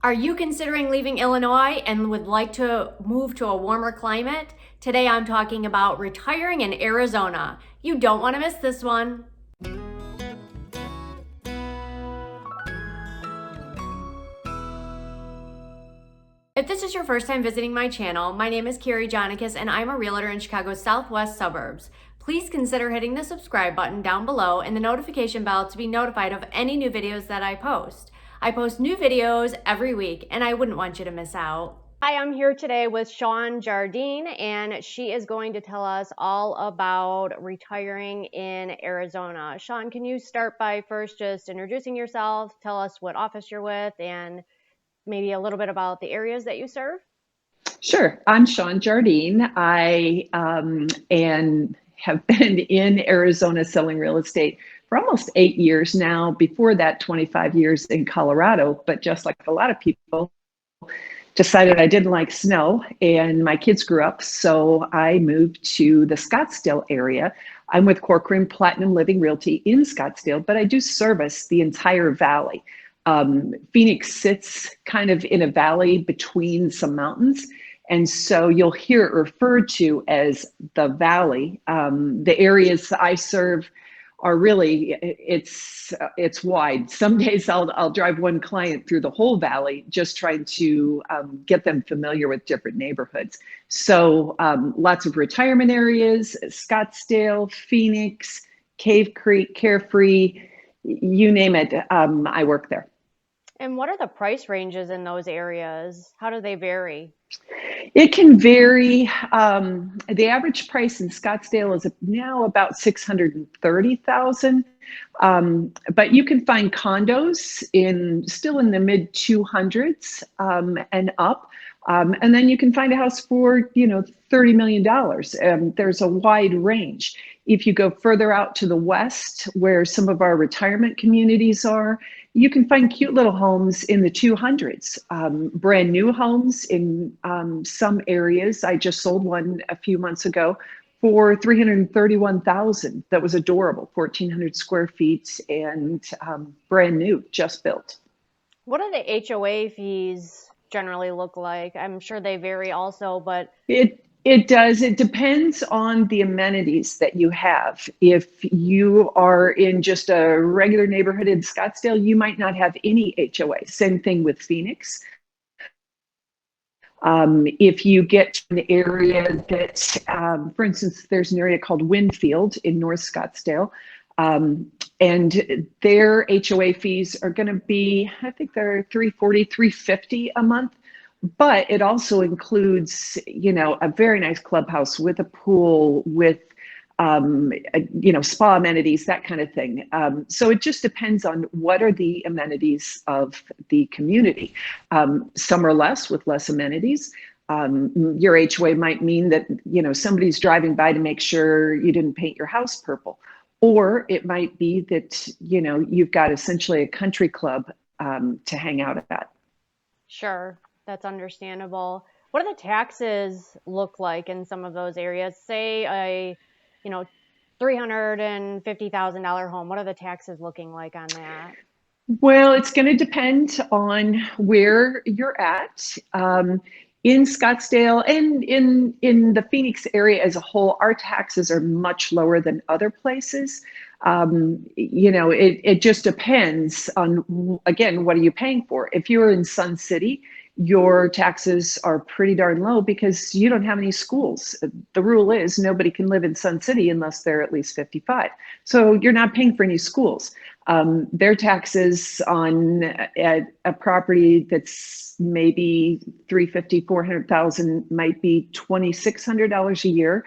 Are you considering leaving Illinois and would like to move to a warmer climate? Today I'm talking about retiring in Arizona. You don't want to miss this one. If this is your first time visiting my channel, my name is Carrie Jonicus and I'm a realtor in Chicago's southwest suburbs. Please consider hitting the subscribe button down below and the notification bell to be notified of any new videos that I post. I post new videos every week and I wouldn't want you to miss out. Hi, I'm here today with Shawn Jardine, and she is going to tell us all about retiring in Arizona. Shawn, can you start by first just introducing yourself, tell us what office you're with, and maybe a little bit about the areas that you serve? Sure. I'm Shawn Jardine. I and have been in Arizona selling real estate for almost 8 years now. Before that, 25 years in Colorado. But just like a lot of people, decided I didn't like snow, and my kids grew up, so I moved to the Scottsdale area. I'm with Corcoran Platinum Living Realty in Scottsdale, but I do service the entire valley. Phoenix sits kind of in a valley between some mountains. And so you'll hear it referred to as the valley. The areas I serve are really, it's wide. Some days I'll drive one client through the whole valley, just trying to get them familiar with different neighborhoods. So lots of retirement areas: Scottsdale, Phoenix, Cave Creek, Carefree, you name it. I work there. And what are the price ranges in those areas? How do they vary? It can vary. The average price in Scottsdale is now about 630,000. But you can find condos still in the mid 200s and up. And then you can find a house for, $30 million. There's a wide range. If you go further out to the west, where some of our retirement communities are, you can find cute little homes in the 200s, brand new homes in some areas. I just sold one a few months ago for 331,000. That was adorable, 1,400 square feet and brand new, just built. What do the HOA fees generally look like? I'm sure they vary also, but It does. It depends on the amenities that you have. If you are in just a regular neighborhood in Scottsdale, you might not have any HOA. Same thing with Phoenix. If you get to an area that, for instance, there's an area called Winfield in North Scottsdale, and their HOA fees are going to be, I think they're 340, 350 a month. But it also includes, a very nice clubhouse with a pool, with spa amenities, that kind of thing. So it just depends on what are the amenities of the community. Some are less, with less amenities. Your HOA might mean that, somebody's driving by to make sure you didn't paint your house purple. Or it might be that, you've got essentially a country club to hang out at. sure, that's understandable. What do the taxes look like in some of those areas? Say a, you know, $350,000 home. What are the taxes looking like on that? Well, it's going to depend on where you're at. In Scottsdale and in the Phoenix area as a whole, our taxes are much lower than other places. It just depends on, again, what are you paying for? If you're in Sun City, your taxes are pretty darn low because you don't have any schools. The rule is nobody can live in Sun City unless they're at least 55. So you're not paying for any schools. Their taxes on a property that's maybe 350, 400,000 might be $2,600 a year.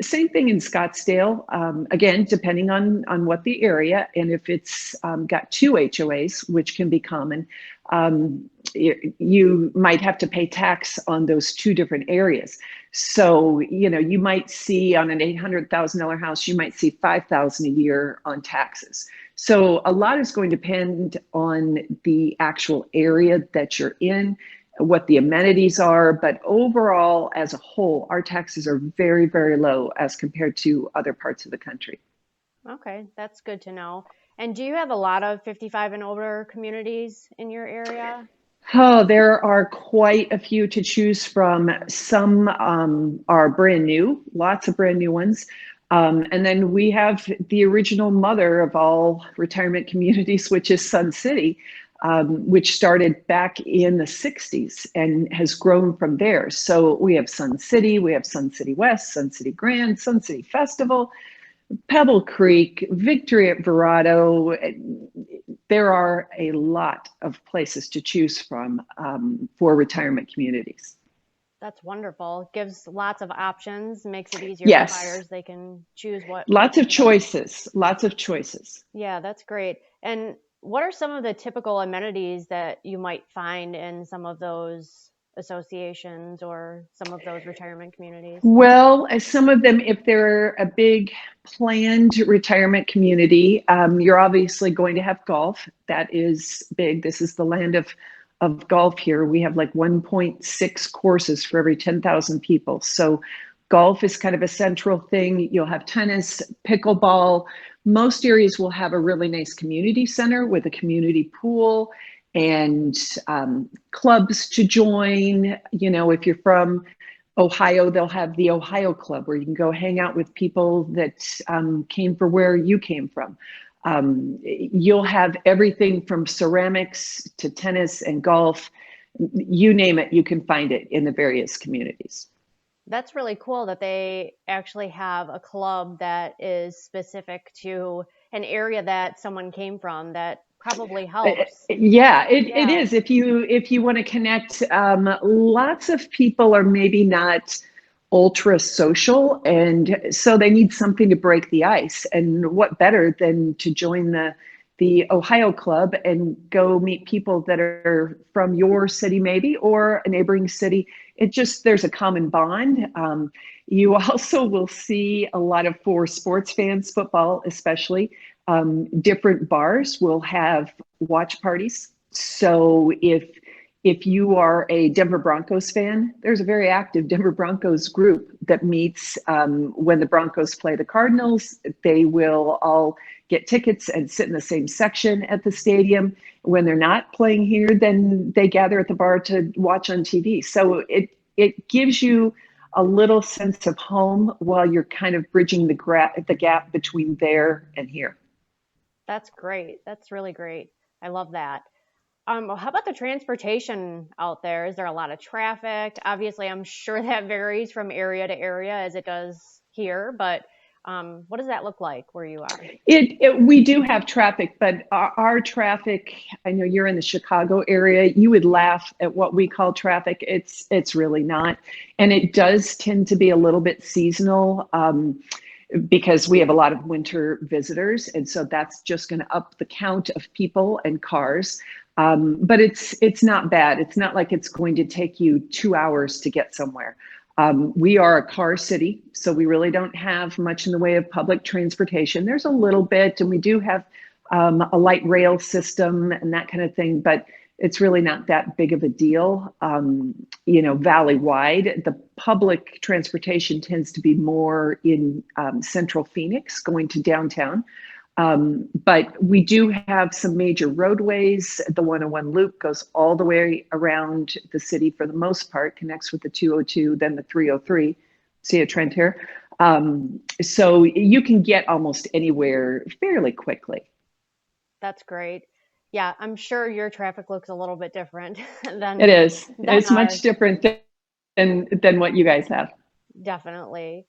Same thing in Scottsdale. Again, depending on what the area, and if it's got two HOAs, which can be common, you might have to pay tax on those two different areas. So, you might see on an $800,000 house, you might see 5,000 a year on taxes. So a lot is going to depend on the actual area that you're in, what the amenities are, but overall, as a whole, our taxes are very, very low as compared to other parts of the country. Okay, that's good to know. And do you have a lot of 55 and older communities in your area? Oh, there are quite a few to choose from. Some are brand new, lots of brand new ones. And then we have the original mother of all retirement communities, which is Sun City, which started back in the 60s and has grown from there. So we have Sun City, we have Sun City West, Sun City Grand, Sun City Festival, Pebble Creek, Victory at Verrado. There are a lot of places to choose from for retirement communities. That's wonderful. Gives lots of options, makes it easier for Yes, buyers. They can choose what lots works of for them. choices, lots of choices. Yeah, that's great. And what are some of the typical amenities that you might find in some of those associations or some of those retirement communities? Well, as some of them, if they're a big planned retirement community, you're obviously going to have golf. That is big. This is the land of golf here. We have like 1.6 courses for every 10,000 people. So golf is kind of a central thing. You'll have tennis, pickleball. Most areas will have a really nice community center with a community pool and clubs to join. You know, if you're from Ohio, they'll have the Ohio Club where you can go hang out with people that came from where you came from. You'll have everything from ceramics to tennis and golf. You name it, you can find it in the various communities. That's really cool that they actually have a club that is specific to an area that someone came from. That probably helps. Yeah, it Yeah, is. If you want to connect, lots of people are maybe not ultra social, and so they need something to break the ice. And what better than to join the Ohio Club and go meet people that are from your city, maybe, or a neighboring city. It just there's a common bond. You also will see a lot of for sports fans, football especially. Different bars will have watch parties. So if you are a Denver Broncos fan, there's a very active Denver Broncos group that meets when the Broncos play the Cardinals. They will all get tickets and sit in the same section at the stadium. When they're not playing here, then they gather at the bar to watch on TV. So it gives you a little sense of home while you're kind of bridging the gap between there and here. that's great. That's really great. I love that. How about the transportation out there? Is there a lot of traffic? Obviously, I'm sure that varies from area to area as it does here, but what does that look like where you are? We do have traffic, but our traffic, I know you're in the Chicago area, you would laugh at what we call traffic. It's really not. And it does tend to be a little bit seasonal because we have a lot of winter visitors. And so that's just going to up the count of people and cars. But it's not bad. It's not like it's going to take you 2 hours to get somewhere. We are a car city, so we really don't have much in the way of public transportation. There's a little bit, and we do have a light rail system and that kind of thing, but it's really not that big of a deal. Valley-wide, the public transportation tends to be more in central Phoenix, going to downtown. But we do have some major roadways. The 101 loop goes all the way around the city for the most part, connects with the 202, then the 303. See a trend here? So you can get almost anywhere fairly quickly. That's great. Yeah, I'm sure your traffic looks a little bit different It than is. than It's much ours. different than what you guys have. Definitely.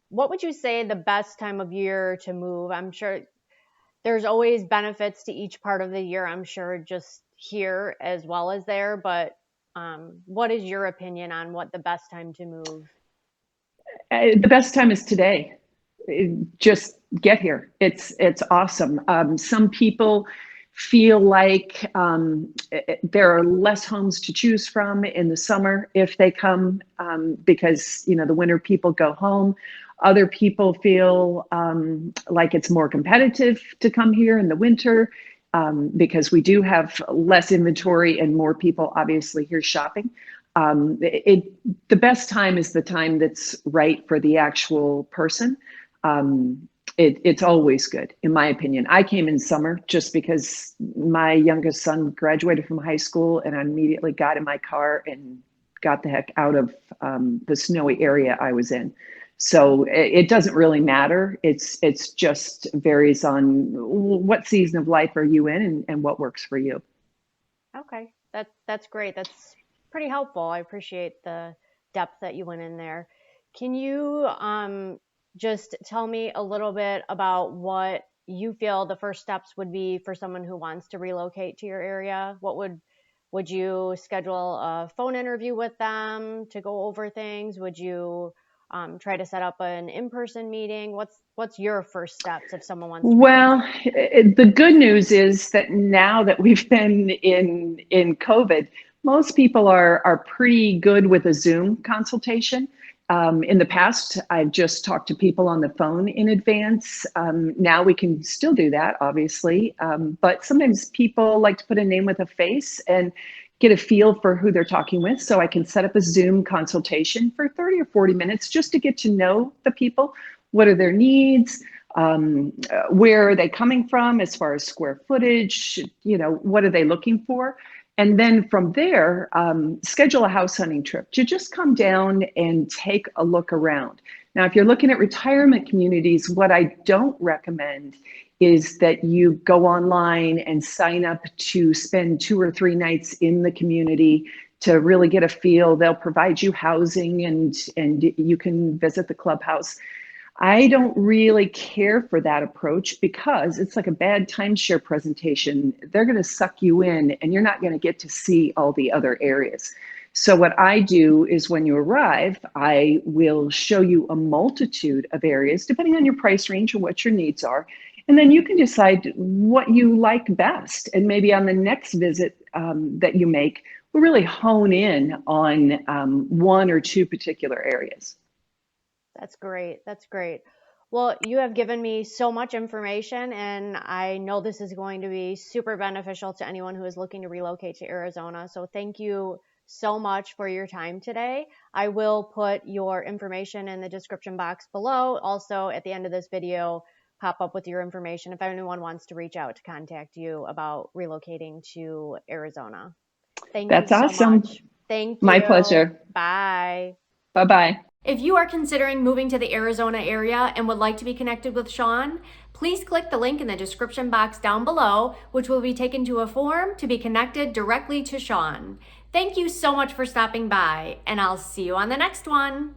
What would you say the best time of year to move? I'm sure there's always benefits to each part of the year, I'm sure, just here as well as there. But what is your opinion on what the best time to move? The best time is today. Just get here. It's awesome. Some people feel like there are less homes to choose from in the summer if they come because the winter people go home. Other people feel like it's more competitive to come here in the winter because we do have less inventory and more people obviously here shopping. The best time is the time that's right for the actual person. it's always good, in my opinion. I came in summer just because my youngest son graduated from high school, and I immediately got in my car and got the heck out of the snowy area I was in. So it doesn't really matter. It's just varies on what season of life are you in, and what works for you. Okay, that's great. That's pretty helpful. I appreciate the depth that you went in there. Can you just tell me a little bit about what you feel the first steps would be for someone who wants to relocate to your area? What would you schedule a phone interview with them to go over things? Would you try to set up an in-person meeting? What's your first steps if someone wants to Well, relocate? the good news is that now that we've been in COVID, most people are pretty good with a Zoom consultation. In the past, I've just talked to people on the phone in advance. Now we can still do that, obviously, but sometimes people like to put a name with a face and get a feel for who they're talking with. So I can set up a Zoom consultation for 30 or 40 minutes just to get to know the people. What are their needs? Where are they coming from as far as square footage? What are they looking for? And then from there, schedule a house hunting trip to just come down and take a look around. Now, if you're looking at retirement communities, what I don't recommend is that you go online and sign up to spend 2 or 3 nights in the community to really get a feel. They'll provide you housing, and you can visit the clubhouse. I don't really care for that approach because it's like a bad timeshare presentation. They're going to suck you in and you're not going to get to see all the other areas. So what I do is when you arrive, I will show you a multitude of areas depending on your price range and what your needs are. And then you can decide what you like best. And maybe on the next visit that you make, we'll really hone in on 1 or 2 particular areas. That's great. That's great. Well, you have given me so much information, and I know this is going to be super beneficial to anyone who is looking to relocate to Arizona. So thank you so much for your time today. I will put your information in the description box below. Also, at the end of this video, pop up with your information if anyone wants to reach out to contact you about relocating to Arizona. Thank you That's so awesome. much. Thank My you. pleasure. Bye. Bye-bye. If you are considering moving to the Arizona area and would like to be connected with Sean, please click the link in the description box down below, which will be taken to a form to be connected directly to Sean. Thank you so much for stopping by, and I'll see you on the next one.